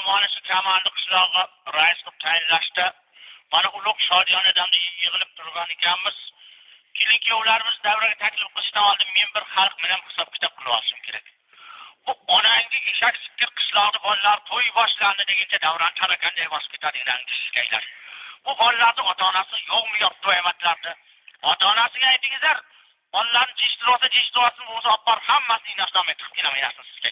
mana shu Kamalni qishlog'i rais qilib tayinlashdi. Mana ulug' Shodiyonadan yig'ilib turgan ekanmiz. Kelin-kuyovlarimiz davraga taklif qilishdan oldin men bir xalq bilan hisob-kitob qilib olishim kerak. Bu onangga eshak sikir qishloqda bolalar to'y boshlandi deguncha davron chalaganday bosib ketadigan kishkaylar. Bu bolalarni ota-onasi yo'qmi yo'q to'ymatlardi. Ota-onasiga aytingizlar, bolalarni jishtirosini o'zi olib borib hammasini inashdan etib kelamayasiz sizga.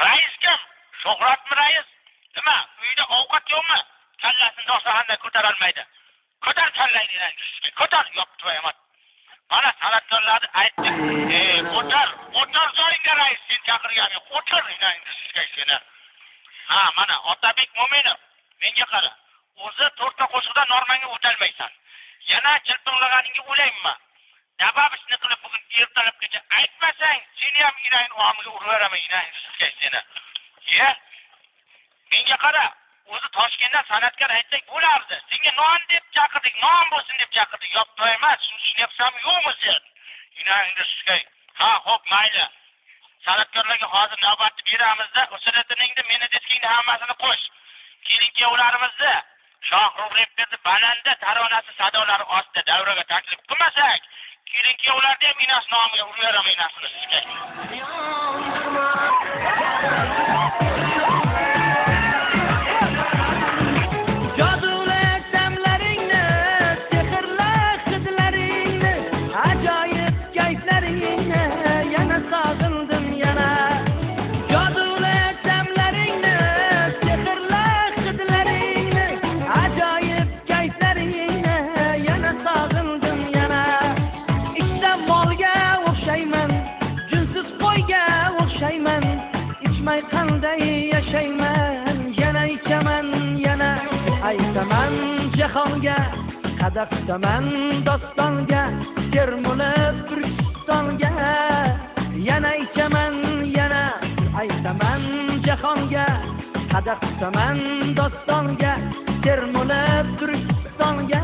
Rais kim? Shuhratmi rais? Nima? Uyda ovqat yo'qmi? Kallasini do'stahanda ko'tarolmaydi. Ko'tar kallayni rangishga. Ko'tar yo'q to'yamat. Mana san'atkorlarni aytdik. O'tar joyingga rais sen chaqirgan. O'tar rangishga seni. Ha, mana Otabek Mo'minov menga qara. O'zi to'rtta qo'shiqda normanga o'talmaysan. Yana chilpinlaganingga o'layman. Dababishni qilib bugun ertalabgacha aytmasang, seni ham inayin o'g'amiga uraveraman inayin seni. Ye? Menga qara, o'zi Toshkentdan san'atkor aytsak bo'lardi. Senga non deb chaqirdik, non bo'lsin deb chaqirdik. Yo'q, to'ymas, tushunyapsanmi yo'qmi sen? Inayingda suskay. Ha, xo'p, mayli. San'atkorlarga hozir navbatni beramizda, o'siratiningda meni deskingni hammasini qo'sh. Kelin-kuyovlarimizni Shohrux Repperni balanda taronasi sadolari ostida davraga taklif qilmasak, kelin-kuyovlarni ham inas nomiga uraveraman inasini sizga. Aytaman jahonga, qadaqtaman dostonga, termulib Turkistonga. Yana aytaman, yana aytaman jahonga, qadaqtaman dostonga, termulib Turkistonga.